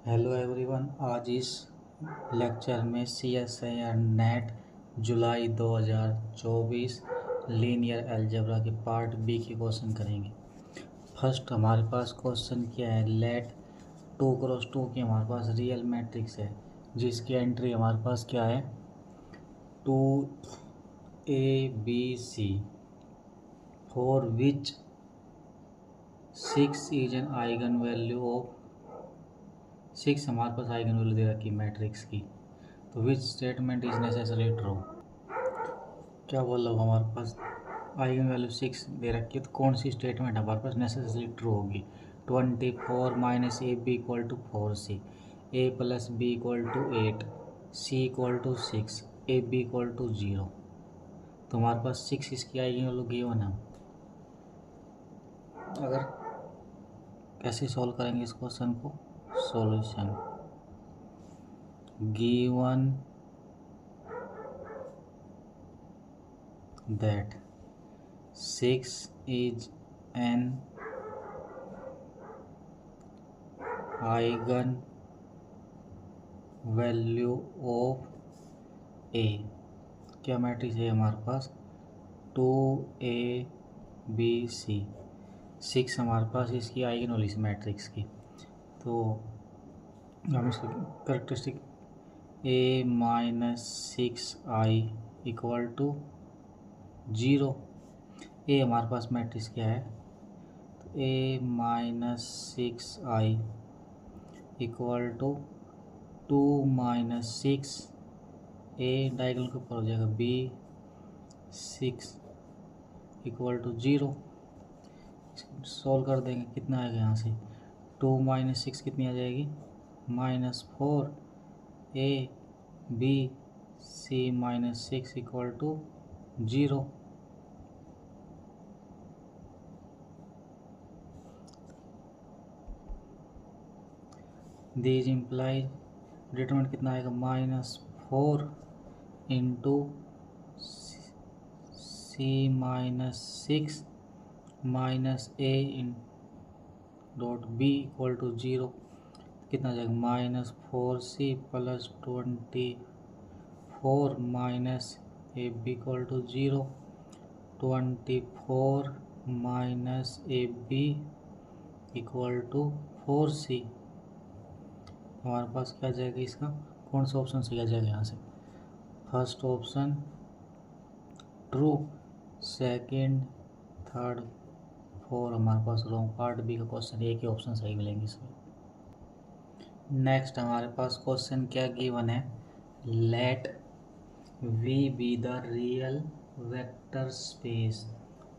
Hello everyone. आज इस lecture में CSI and net July 2024 linear algebra के पार्ट बी के क्वेश्चन करेंगे। फर्स्ट हमारे पास क्वेश्चन क्या है, लेट 2x2 की हमारे पास रियल मैट्रिक्स है जिसकी एंट्री हमारे पास क्या है 2ABC for which 6 is an eigen value of 6 हमारे पास आइगन वैल्यू दे रखी मैट्रिक्स की। तो which statement is necessary true. क्या बोला हमारे पास आइगन वैल्यू 6 दे रखी है तो कौन सी स्टेटमेंट हमारे पास नेसेसरी ट्रू होगी। 24 minus A B equal to 4c, A plus B equal to 8, C equal to 6, A B equal to 0। तो हमारे पास 6 इसकी आइगन वैल्यू गिवन है। अगर कैसे सॉल्व करेंगे इस क्वेश्चन को, solution given that 6 is an eigen value of A। क्या मैट्रिक्स है हमारे पास 2ABC, 6 हमारे पास इसकी आइगन वैल्यू इस मैट्रिक्स की। तो हम इसका characteristic A minus 6i equal to 0। A हमारे पास मैट्रिक्स क्या है तो A minus 6i equal to 2 minus 6, A diagonal के ऊपर हो जाएगा B 6 इक्वल टू 0। सॉल्व कर देंगे, कितना आएगा यहाँ से 2 माइनस 6 कितनी आ जाएगी -4, A B C minus 6 equal to 0। This implies determinant कितना आएगा -4 into C minus 6 minus A dot B equal to 0। कितना आ जाएगा -4c plus 24 minus A B equal to 0। 24 minus A B equal to 4c। हमारे पास क्या जाएगा, इसका कौन सा ऑप्शन सही आ जाएगा यहाँ से, first option true, second, third, 4 हमारे पास रॉन्ग। पार्ट बी का क्वेश्चन एक ही ऑप्शन सही मिलेंगे इसमें। नेक्स्ट हमारे पास क्वेश्चन क्या गिवन है, let V be the real vector space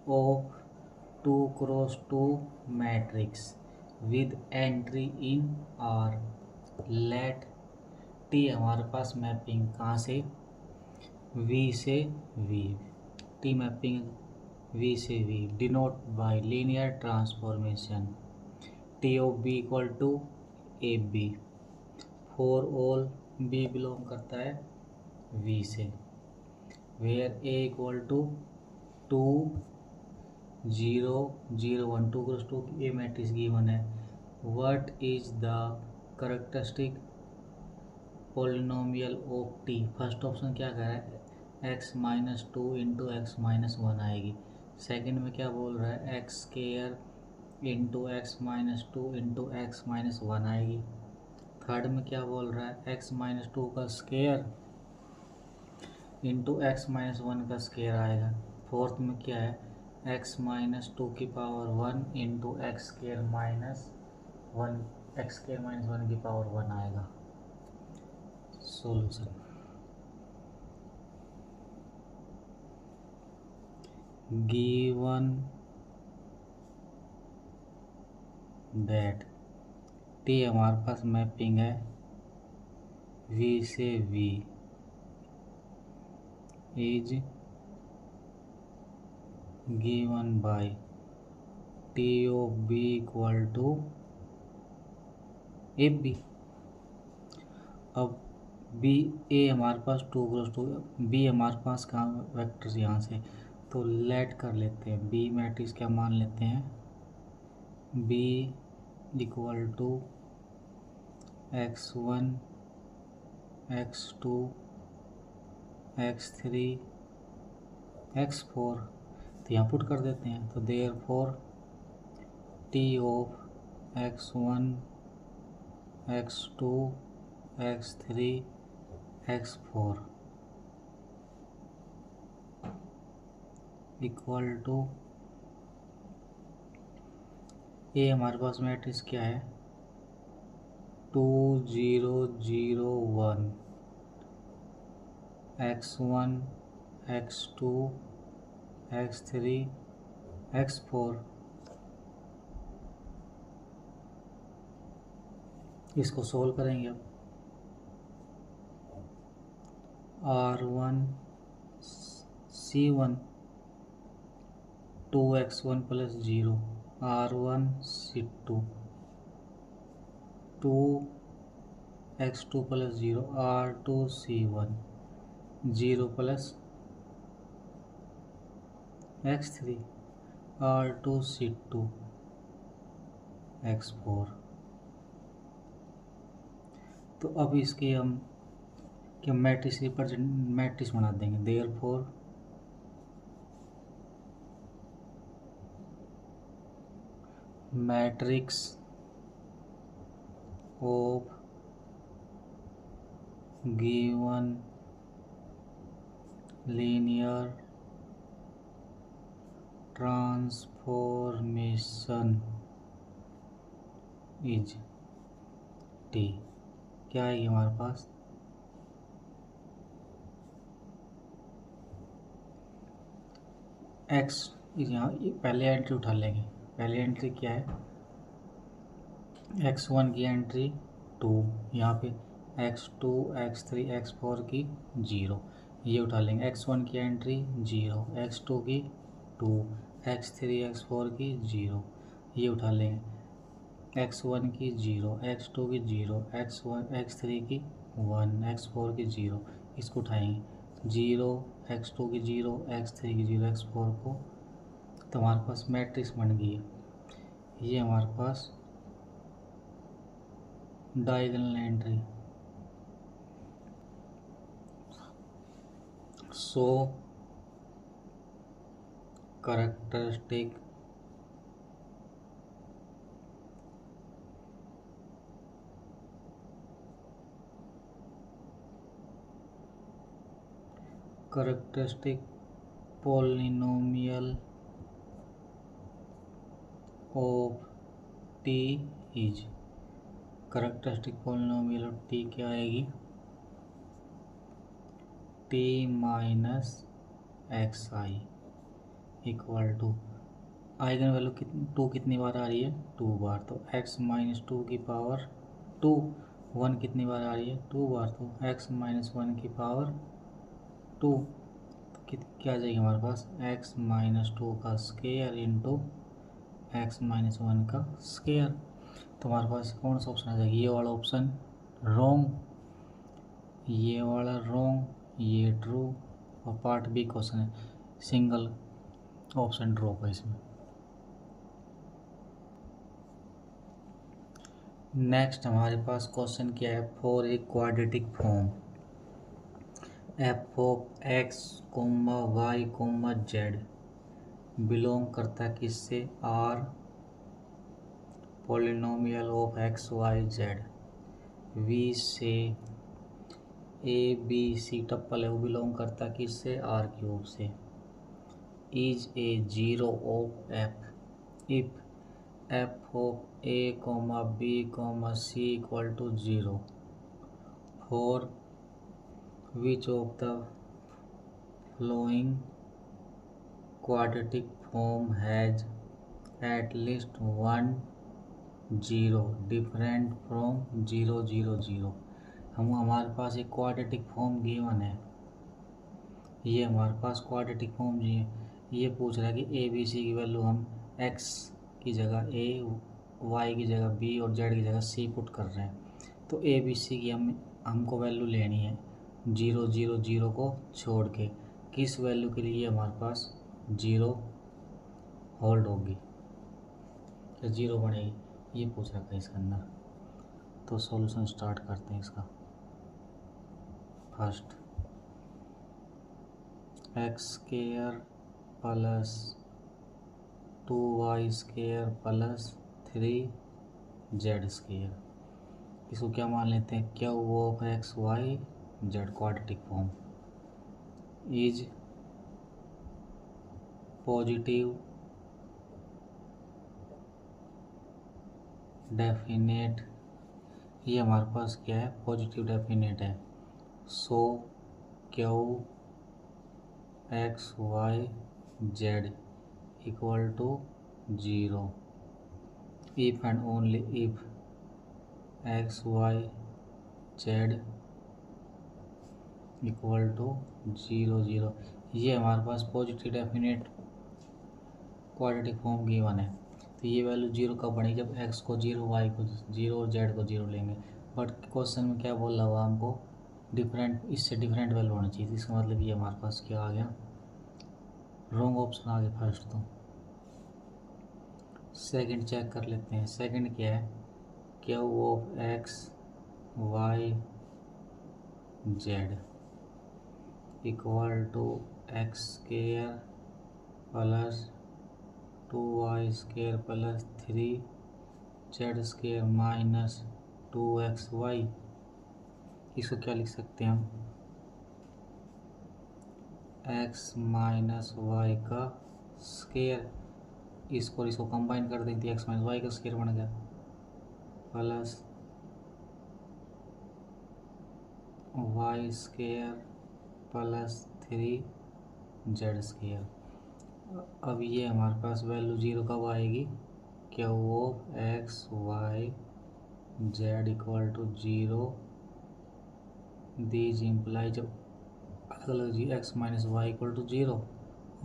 of 2x2 matrix with entry in R. Let T हमारे पास मैपिंग कहाँ से, वी से वी, टी मैपिंग वी से V denote by linear transformation T of B equal to A B for all B belong करता है V से, where A equal to 2 0 0 1 2x2 A matrix given है। What is the characteristic polynomial of T. First option क्या कह रहा है x minus 2 into x minus 1 आएगी। Second में क्या बोल रहा है x square into x minus 2 into x minus 1 आएगी। थर्ड में क्या बोल रहा है x माइनस 2 का स्केयर इंटू एक्स माइनस 1 का स्केयर आएगा। फोर्थ में क्या है x माइनस 2 की power 1 into x square minus 1, x square minus 1 की पावर 1 आएगा। सॉल्यूशन गिवन दैट टी हमारे पास मैपिंग है वी से V is given by T of B equal to A B. अब बी ए हमारे पास 2x2, बी हमारे पास कहाँ वेक्टर यहाँ से, तो लेट कर लेते हैं बी मैट्रिक्स क्या मान लेते हैं B equal to x1 x2 x3 x4, तो यहाँ पुट कर देते हैं। तो therefore T of x1 x2 x3 x4 equal to A, हमारे पास मैट्रिक्स क्या है 2 0 0 1, x1 x2 x3 x4। इसको सोल्व करेंगे अब। R1 C1 2x1 plus 0, R1 C2 2x2 plus 0, R2 C1 0 plus x3 R2 C2 x4। तो अब इसके हम क्या मैट्रिक्स रिप्रेजेंट मैट्रिक्स बना देंगे। Therefore matrix of given linear transformation is T. क्या है ये हमारे पास x, यहाँ पहले एंट्री उठा लेंगे। पहली एंट्री क्या है x1 की एंट्री 2, यहाँ पे x2 x3 x4 की 0, ये उठा लेंगे। x1 की एंट्री 0, x2 की 2, x3 x4 की 0, ये उठा लेंगे। x1 की 0, x2 की 0, x3 की 1, x4 की 0, इसको उठाएंगे। 0 x2 की 0, x3 की 0, x4 को, तो हमारे पास मैट्रिक्स बन गई है। ये हमारे पास diagonal entry. So characteristic polynomial of t is, characteristic polynomial of t क्या आएगी t minus x I equal to eigen value 2 कितनी बार आ रही है 2 बार, तो x माइनस 2 की पावर 2, 1 कितनी बार आ रही है 2 बार, तो x माइनस 1 की पावर 2, क्या आ जाएगी हमारे पास x माइनस 2 का स्क्वायर इंटू x माइनस 1 का स्क्वायर। तो हमारे पास कौन सा ऑप्शन आ जाएगा, ये वाला ऑप्शन रॉन्ग, ये वाला रॉन्ग, ये ट्रू, और पार्ट बी क्वेश्चन है सिंगल ऑप्शन ड्रॉप है इसमें। नेक्स्ट हमारे पास क्वेश्चन क्या है, for a quadratic form F of X comma Y comma Z belong करता किससे, R polynomial of x Y Z, V से ए बी सी टप्पल है वो बिलोंग करता किससे, आर क्यूब से, is a zero of F if F of A comma B comma C equal to 0 for which of the following quadratic form has at least one zero different from 0 0 0। हमारे पास एक quadratic form given है, ये हमारे पास quadratic form जी है। ये पूछ रहा है कि ए बी सी की वैल्यू हम x की जगह a, y की जगह b और z की जगह c पुट कर रहे हैं। तो ए बी सी की हमको वैल्यू लेनी है 0 0 0 को छोड़ के, किस वैल्यू के लिए हमारे पास 0 होल्ड होगी या 0 बनेगी, ये पूछ रखा है इसके अंदर। तो सॉल्यूशन स्टार्ट करते हैं इसका। First x square plus 2y square plus 3z square, इसको क्या मान लेते हैं, Q of x Y z quadratic form is positive definite. ये हमारे पास क्या है, पॉजिटिव डेफिनेट है। So Q x Y Z equal to 0 if and only if x Y Z equal to 0 0। ये हमारे पास positive definite quadratic form given है। तो ये वैल्यू 0 कब बनेगी, जब x को 0 y को 0 और z को 0 लेंगे। बट क्वेश्चन में क्या बोल रहा हुआ हमको, डिफरेंट, इससे डिफरेंट वैल्यू होनी चाहिए। इसका मतलब ये हमारे पास क्या आ गया, रॉन्ग ऑप्शन आ गया फर्स्ट। तो सेकंड चेक कर लेते हैं। सेकंड क्या है, Q of x Y Z equal to x square plus 2y square plus 3z square minus 2xy। इसको क्या लिख सकते हैं हम, x माइनस वाई का स्क्वायर, इसको कंबाइन कर देंगे, x माइनस वाई का स्क्वायर बन गया plus y square plus 3z square. अब ये हमारे पास वैल्यू 0 कब आएगी, Q of x Y Z equal to 0 these imply, जब अलग अलग जी X minus Y equal to 0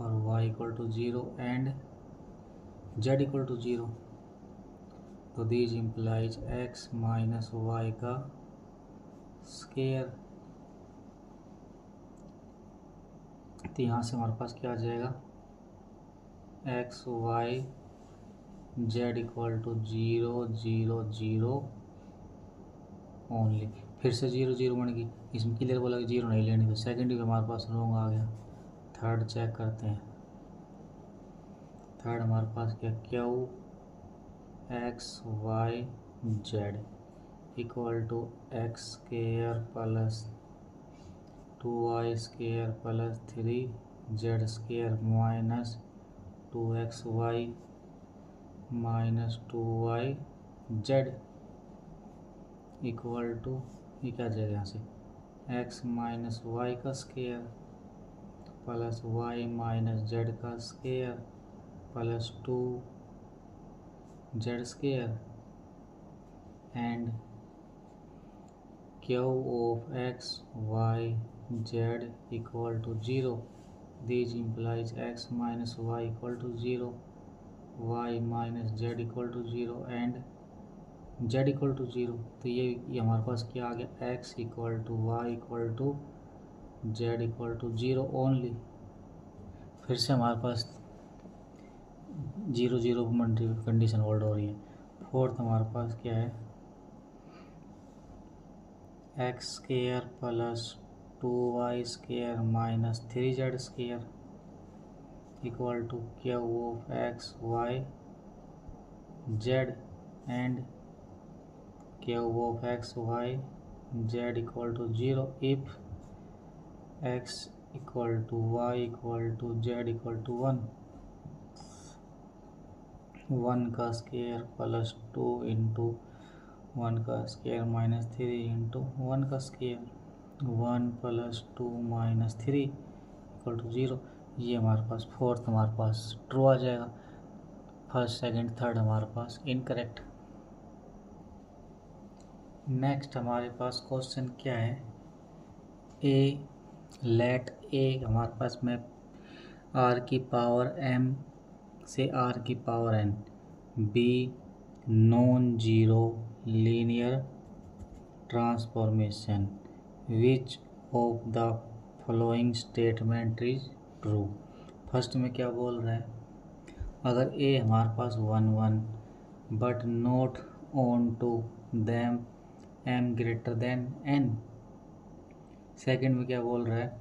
और Y equal to 0 and Z equal to 0, तो these implies X minus Y का स्क्वायर। तो यहाँ से हमारे पास क्या आ जाएगा, X Y Z equal to 0 0 0 only. फिर से 0 0 बन गई, इसमें क्लियर बोला कि 0 नहीं लेनी, तो सेकंड भी हमारे पास रॉन्ग आ गया। थर्ड चेक करते हैं। थर्ड हमारे पास क्या, Q x Y Z equal to x square plus 2y square plus 3z square minus 2xy minus 2yz equal to, ये क्या जाएगा यहाँ से, x माइनस वाई का square plus y minus z का square plus 2z square and Q of x Y Z equal to 0 this implies x minus Y equal to 0 y minus z equal to 0 and z equal to 0। तो ये हमारे पास क्या आ गया, x equal to Y equal to z equal to 0 only. फिर से हमारे पास 0 0 कंडीशन होल्ड हो रही है। फोर्थ हमारे पास क्या है, X square plus 2y square minus 3z square equal to Q of x Y Z and Q of x Y Z equal to 0 if X equal to Y equal to Z equal to 1 का square plus 2 into 1 का square minus 3 into 1 का square 1 plus 2 minus 3 equal to 0। ये हमारे पास fourth हमारे पास true आ जाएगा। First second third हमारे पास incorrect. Next हमारे पास क्वेश्चन क्या है, ए लेट ए हमारे पास में आर की पावर एम से आर की power N B non zero linear transformation which of the following statement is true. First में क्या बोल रहा है, अगर ए हमारे पास 1 1 but not onto then M greater than N. Second में क्या बोल रहा है,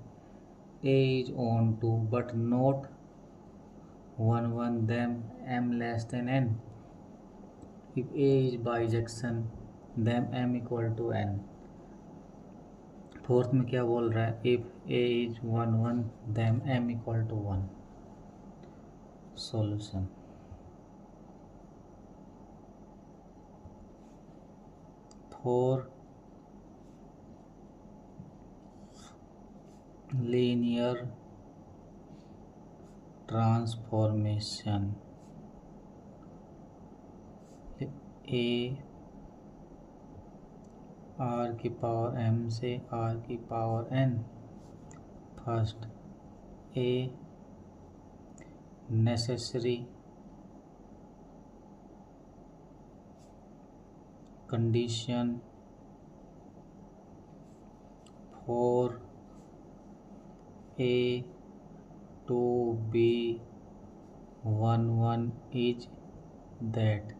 A is onto but not one then M less than N. If A is bijection then M equal to N. Fourth में क्या बोल रहा है, if A is one then M equal to one. Solution, for linear transformation A R की power M से R की power N. First, A necessary condition for A to be one is that.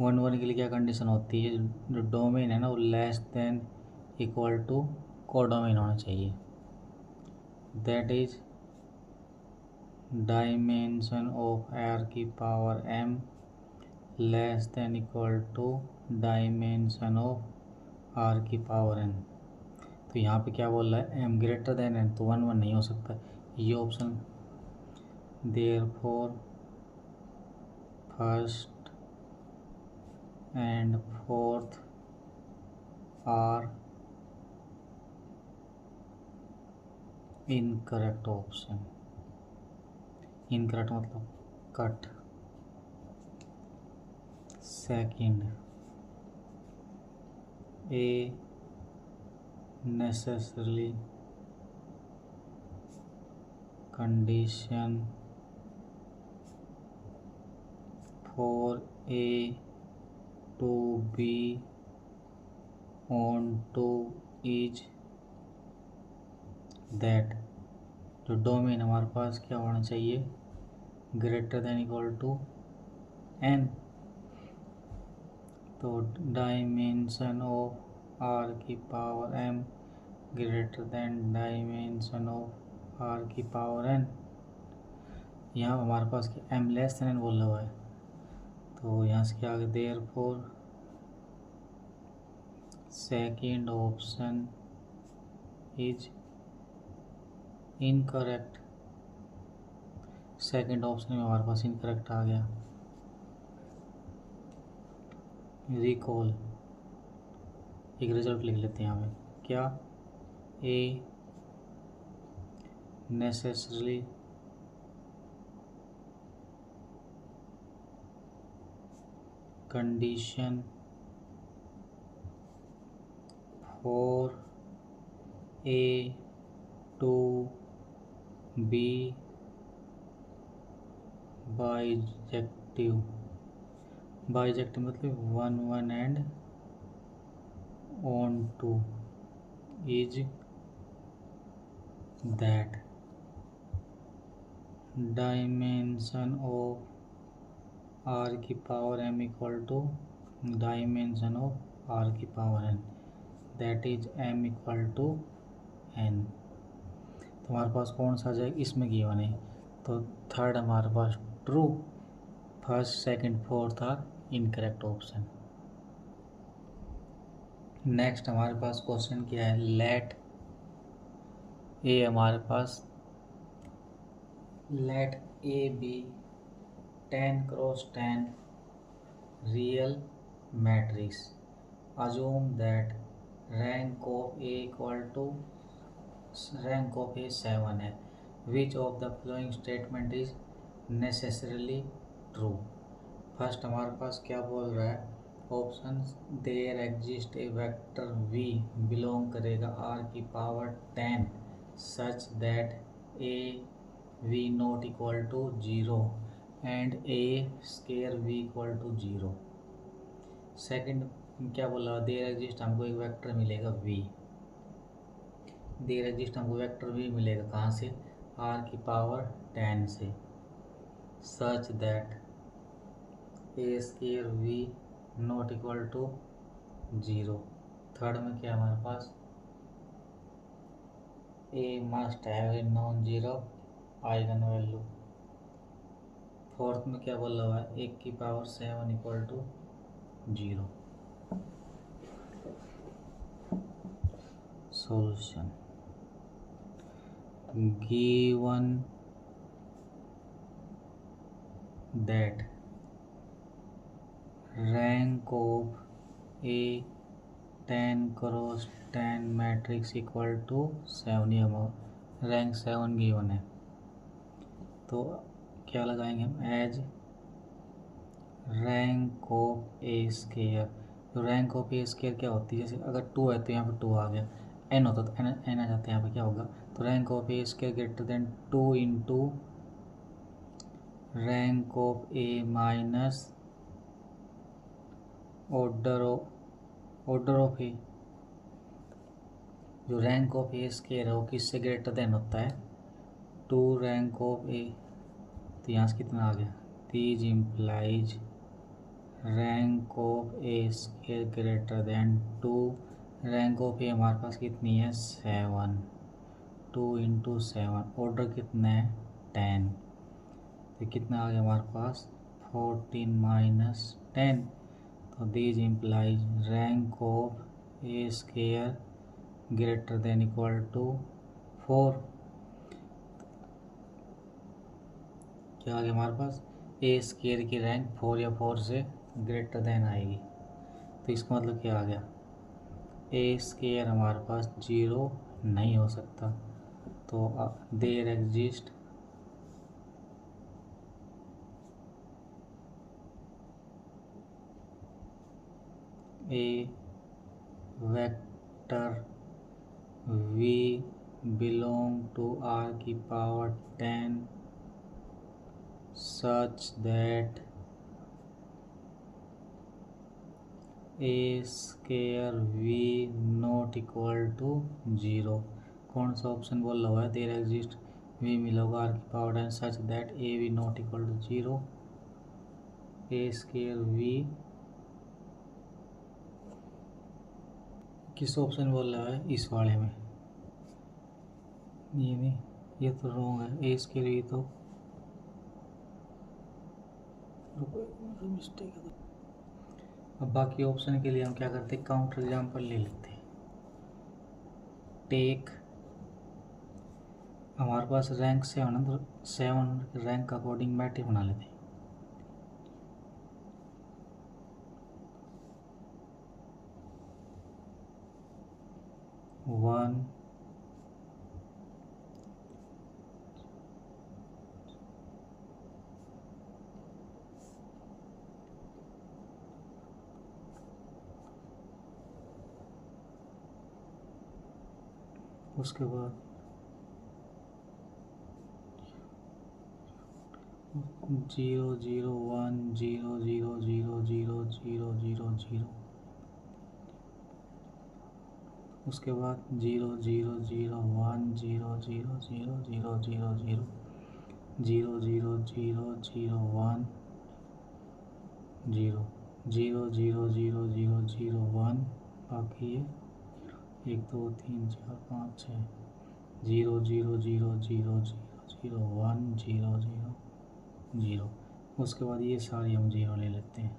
One के लिए क्या condition होती है, जो domain है ना वो less than equal to codomain होना चाहिए। That is dimension of R की power M less than equal to dimension of R की पावर एन। तो यहाँ पे क्या बोल रहा है, एम ग्रेटर देन एन, तो वन नहीं हो सकता ये option. Therefore first and fourth are incorrect option. Incorrect मतलब cut. Second, A necessarily condition for A to be on to is that। जो डोमेन हमारे पास क्या होना चाहिए, greater than equal to N. तो डायमेंशन ऑफ आर की power M greater than dimension of R की पावर एन। यहाँ हमारे पास क्या एम लेस देन एन बोला हुआ है, तो यहाँ से क्या आगे, therefore second option is incorrect. Second option में हमारे पास इनकरेक्ट आ गया। रिकॉल, एक रिजल्ट लिख लेते हैं यहाँ पे, क्या A necessarily condition for A to be bijective. Bijective मतलब one and onto is that dimension of R की power M equal to dimension of R की power N, that is M equal to N. तो हमारे पास कौन सा जाएगा, इसमें given है, तो थर्ड हमारे पास true, first second fourth are incorrect option. Next हमारे पास क्वेश्चन क्या है, लेट ए हमारे पास let A B 10x10 real matrix. Assume that rank of A equal to rank of A 7 है। Which of the following statement is necessarily true. First हमारे पास क्या बोल रहा है, option, there exist a vector V belong करेगा R की power 10 such that A V not equal to 0 and A square V equal to 0। Second क्या बोला, देयर एग्जिस्ट हमको एक वेक्टर मिलेगा वी। देयर एग्जिस्ट हमको वेक्टर वी मिलेगा कहाँ से, आर की पावर 10 से। Such that A square V not equal to 0। Third में क्या है हमारे पास, A must have a non zero eigen value. Fourth में क्या बोला हुआ है, 1 की power 7 equal to 0। Solution, given that rank of A 10 cross 10 matrix equal to 7, ये रैंक 7 गिवन है, तो क्या लगाएंगे हम, as rank of A square. तो रैंक ऑफ ए स्केयर क्या होती है, जैसे अगर 2 है तो यहाँ पे 2 आ गया, n होता तो n आ जाता है, यहाँ पे क्या होगा, तो rank of A square greater than 2 into rank of A minus order of A. जो रैंक ऑफ ए स्केयर है वो किससे ग्रेटर देन होता है, 2 रैंक ऑफ ए। तो यहाँ से कितना आ गया, these implies rank of A square greater than 2 rank of A हमारे पास कितनी है 7, 2 इंटू 7, ऑर्डर कितना है 10, तो कितना आ गया हमारे पास 14 माइनस 10। तो these implies rank of A square greater than equal to 4। क्या आ गया हमारे पास, ए स्केयर की रैंक 4 या 4 से ग्रेटर देन आएगी, तो इसका मतलब क्या आ गया, ए स्केयर हमारे पास 0 नहीं हो सकता, तो there exist a vector v belong to r की power 10 such that a square v not equal to 0। कौन सा ऑप्शन बोल रहा है, देयर एग्जिस्ट v मिलेगा r की power 10 such that a v not equal to 0। A square v किस option बोल रहा है, इस वाले में, ये नहीं, ये तो रॉन्ग है, ए स्केयर v तो मिस्टेक है। अब बाकी ऑप्शन के लिए हम क्या करते हैं, काउंटर एग्जाम्पल ले लेते हैं। टेक, हमारे पास रैंक 7 है तो 7 रैंक का अकॉर्डिंग मैट्रिक्स बना लेते हैं। वन उसके बाद 0 0 1 0 0 0 0 0 0 0, उसके बाद 0 0 0 1 0 0 0 0 0 0 0 0 0 0 1 0 0 0 0 0 0 1, बाकी ये 1 2 3 4 5 6 0 0 0 0 0 0 1 0 0 0, उसके बाद ये सारी हम 0 ले लेते हैं।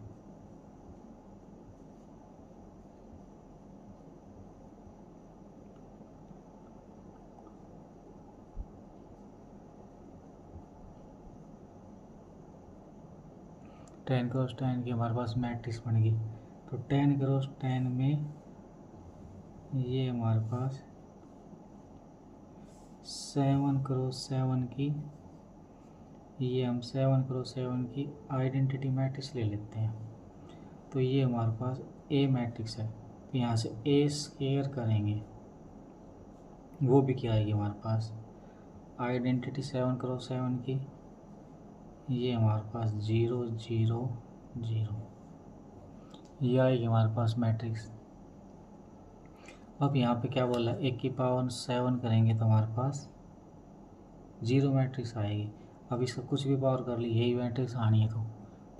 टेन क्रॉस 10 की हमारे पास मैट्रिक्स बन गई, तो 10 क्रॉस 10 में ये हमारे पास 7 क्रॉस 7 की, ये हम 7 क्रॉस 7 की आइडेंटिटी मैट्रिक्स ले लेते हैं। तो ये हमारे पास ए मैट्रिक्स है, तो यहाँ से ए स्केयर करेंगे, वो भी क्या आएगी हमारे पास, आइडेंटिटी 7 क्रॉस 7 की, ये हमारे पास 0 0 0, ये आएगी हमारे पास मैट्रिक्स। अब यहाँ पे क्या बोला है, 1 की पावर 7 करेंगे तो हमारे पास 0 मैट्रिक्स आएगी। अब इसका कुछ भी पावर कर ली, यही मैट्रिक्स आनी है, तो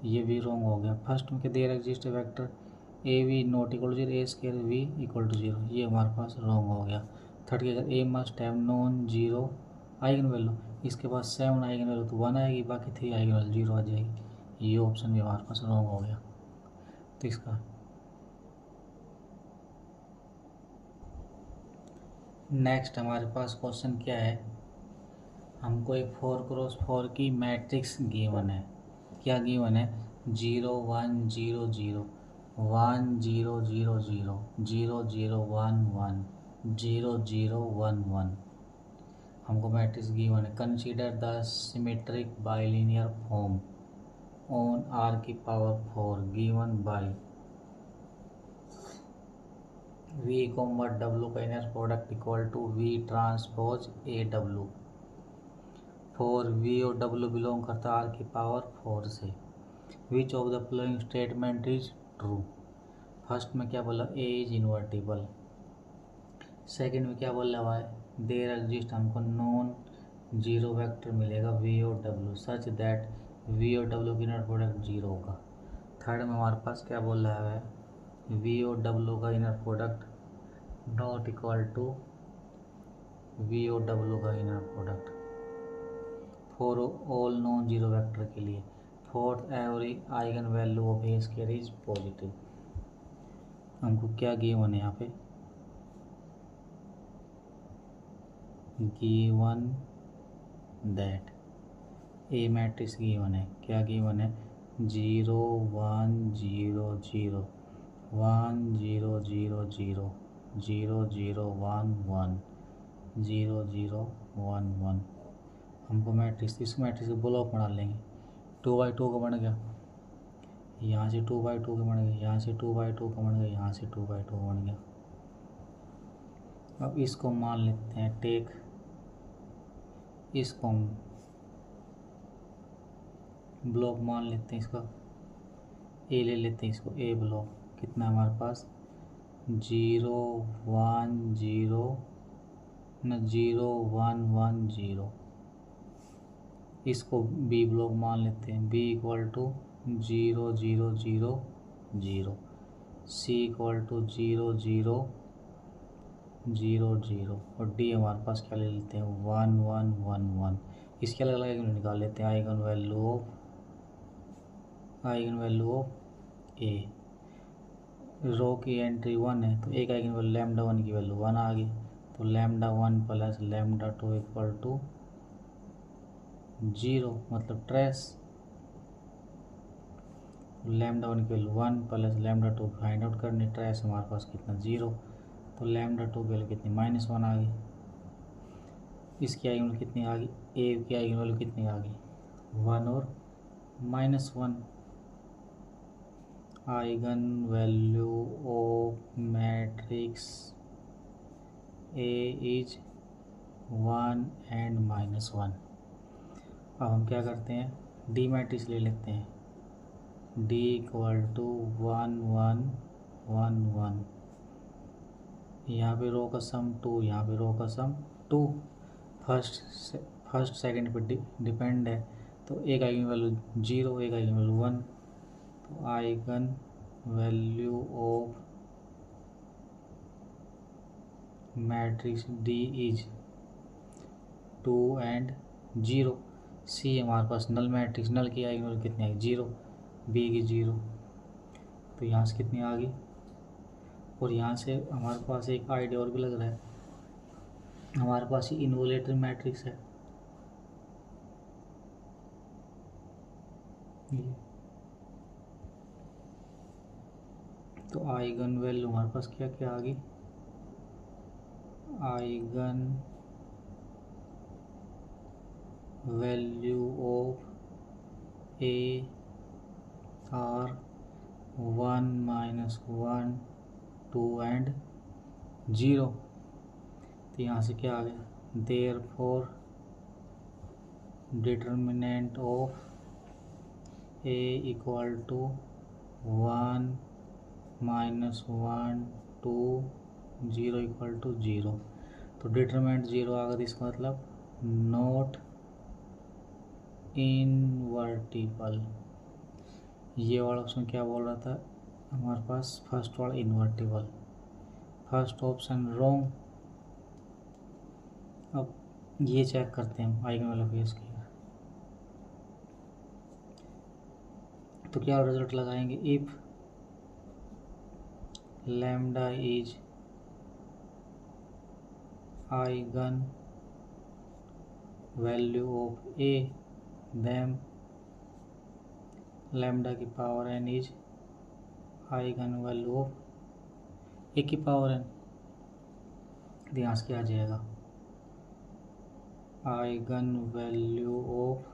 ये भी रॉन्ग हो गया। फर्स्ट में क्या, there exist vector A V not equal to zero, A square V equal to zero, ये हमारे पास रॉन्ग हो गया। थर्ड के अगर A must have non zero eigen value, इसके पास 7 आइगन वैल्यू तो 1 आएगी, बाकी 3 आइगन वैल्यू 0 आ जाएगी। ये ऑप्शन भी हमारे पास रॉन्ग हो गया। तो इसका नेक्स्ट हमारे पास क्वेश्चन क्या है, हमको एक 4x4 की मैट्रिक्स गिवन है। क्या गिवन है? 0 1 0 0 1 0 0 0 0 0 1 1 0 0 1 1। हमको मैट्रिक्स गिवन है। Consider the symmetric bilinear form on R की power 4 given by V, W का inner product equal to V transpose A W. For V और W बिलोंग करता है R की पावर 4 से। Which of the following statement is true? First में क्या बोला? A is invertible. सेकंड में क्या बोला हुआ है? देयर एग्जिस्ट, हमको नॉन जीरो वेक्टर मिलेगा V और W सच दैट V और W की इनर प्रोडक्ट जीरो होगा। थर्ड में हमारे पास क्या बोल रहा है? V और W का inner product not equal to V और W का inner product for all non zero vector के लिए। Fourth, every eigen value of A square is positive. हमको क्या गिवन है यहाँ पे? Given that a matrix given है। क्या गिवन है? 0 1 0 0 1 0 0 0 0 0 1 1 0 0 1 1। हमको मैट्रिक्स, इस मैट्रिक्स को ब्लॉक बना लेंगे। 2x2 का बन गया, यहाँ से 2x2 का बन गया, यहाँ से 2x2 का बन गया, यहाँ से 2x2 का बन गया। अब इसको मान लेते हैं टेक, इसको हम ब्लॉक मान लेते हैं, इसका ए ले लेते हैं, इसको ए ब्लॉक। कितना हमारे पास? 0 1 0 न 0 1 1 0। इसको बी ब्लॉक मान लेते हैं। B equal to 0 0 0 0, C equal to 0 0 0 0 और डी हमारे पास क्या ले लेते हैं? 1 1 1 1। इसके अलग अलग निकाल लेते हैं। आइगन वैल्यू ऑफ ए, रो की एंट्री 1 है तो एक आइगन वैल्यू लैम्डा 1 की वैल्यू 1 आ गई, तो lambda 1 plus lambda 2 equal to 0, मतलब ट्रेस। लैम्डा 1 की value 1 plus lambda 2 find out करनी, ट्रेस हमारे पास कितना? 0, तो लैम्डा 2 की वैल्यू कितनी? -1 आ गई। इसकी आइगन वैल्यू कितनी आ गई? ए की आइगन वैल्यू कितनी आ गई? 1 और -1। Eigen value of matrix A is 1 and -1। अब हम क्या करते हैं? डी मैट्रिक्स ले लेते हैं। डी इक्वल टू 1 1 1 1, यहाँ पे रो का सम 2, यहाँ पे रो का सम 2। फर्स्ट सेकंड पे डिपेंड है, तो एक आइगन वैल्यू 0, एक आइगन वैल्यू 1, तो eigen value of matrix D is 2 and 0। सी हमारे पास नल मैट्रिक्स, नल की आइगन वैल्यू कितनी आई? 0, बी की 0, तो यहाँ से कितनी आ गई? और यहाँ से हमारे पास एक आइडिया और भी लग रहा है, हमारे पास ये इन्वोलेटरी मैट्रिक्स है, ये तो आइगन वैल्यू हमारे पास क्या क्या आ गई? Eigen value of A are 1 -1 2 and 0। तो यहाँ से क्या आ गया? Therefore determinant of A equal to 1 -1 2 0 equal to 0। तो डिटरमिनेंट 0 आ गया, इसका मतलब नॉट इनवर्टिबल। ये वाला ऑप्शन क्या बोल रहा था? हमारे पास फर्स्ट वाला इन्वर्टिबल, फर्स्ट ऑप्शन रॉन्ग। अब ये चेक करते हैं eigen value of A square. तो क्या रिजल्ट लगाएंगे, if lambda is eigen value of A then lambda की power N is eigen value of A की पावर एन। ध्यान से क्या आ जाएगा, eigen value of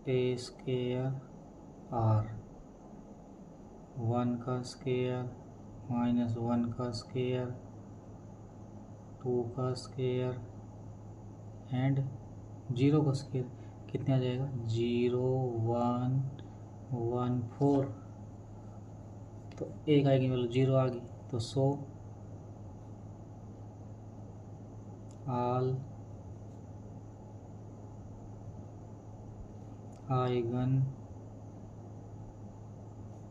A square are 1 का स्क्वायर माइनस 1 का स्क्वायर 2 का स्क्वायर एंड 0 का स्क्वायर। कितने आ जाएगा, 0 1 1 4। तो एक आएगी वैल्यू 0 आ गई, तो so all eigen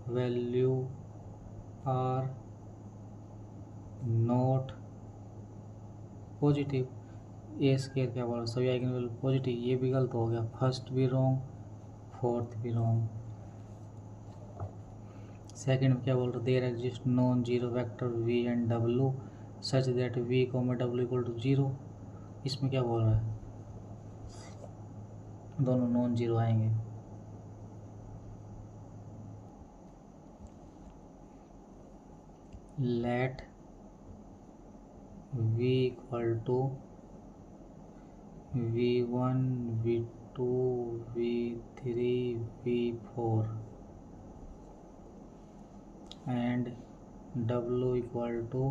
value are not positive. A square क्या बोला, सभी आइगन वैल्यू पॉजिटिव, ये भी गलत हो गया, फर्स्ट भी रॉन्ग फोर्थ भी रॉन्ग। सेकंड में क्या बोल रहे, there exist non zero vector V and W such that V comma W equal to zero. इसमें क्या बोल रहा है, दोनों नॉन जीरो आएंगे। Let v equal to v1 v2 v3 v4 and w equal to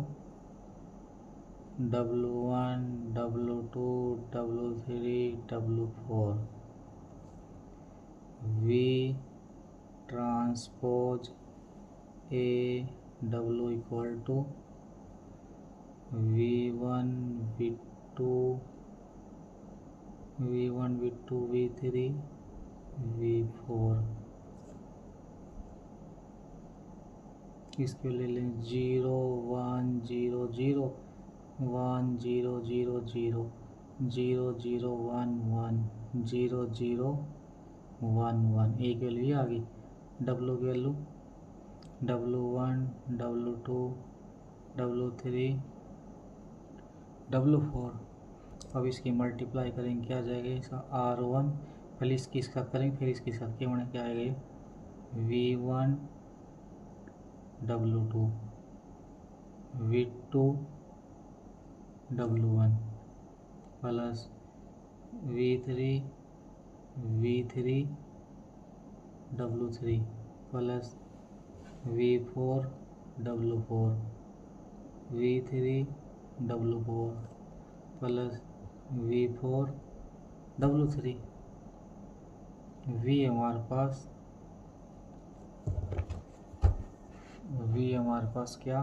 w1 w2 w3 w4 v transpose a w equal to v1 v2 v3 v4। इसके ले लें 0 1 0 0 1 0 0 0 0 0 1 1 0 0 1 1। एक वैल्यू आ गई, डब्लू की value W1 W2 W3 W4। अब इसकी multiply करेंगे, क्या आ जाएगा, इसका R1 पहले इसकी इसका करेंगे फिर इसकी इसका, क्या होना, क्या आएगा, V1 W2 V2 W1 plus V3 W3 plus V4 W4 V3 W4 plus V4 W3। V हमारे पास क्या,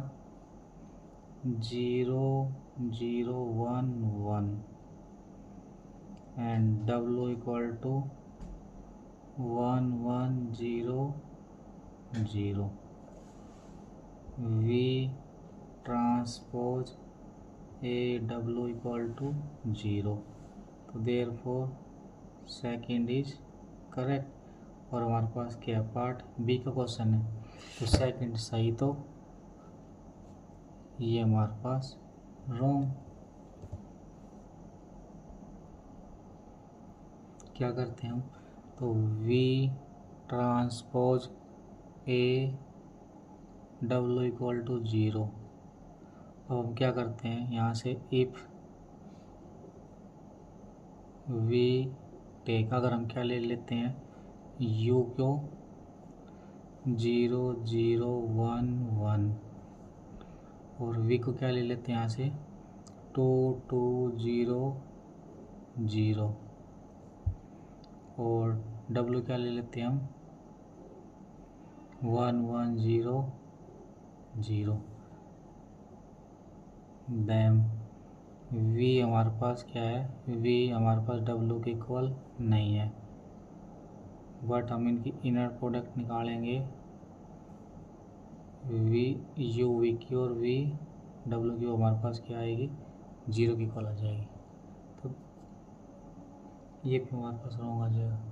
0 0 1 1 and W equal to 1 1 0 0। V transpose A W equal to 0। तो देयरफॉर सेकंड इज करेक्ट। और हमारे पास क्या पार्ट बी का question है, तो सेकंड सही, तो ये हमारे पास रॉन्ग। क्या करते हैं हम, तो V transpose A W equal to 0। अब हम क्या करते हैं, यहाँ से इफ V टेक, अगर हम क्या ले लेते हैं, U को 0 0 1 1 और V को क्या ले लेते हैं यहाँ से 2 2 0 0 और W क्या ले लेते हैं हम 1 1 0 0। दैम V हमारे पास क्या है, V हमारे पास W के इक्वल नहीं है, बट हम इनकी इनर प्रोडक्ट निकालेंगे वी यू वी की और वी डब्ल्यू की हमारे पास क्या आएगी, 0 की कॉल आ जाएगी। तो ये भी हमारे पास रॉन्ग आ जाएगा।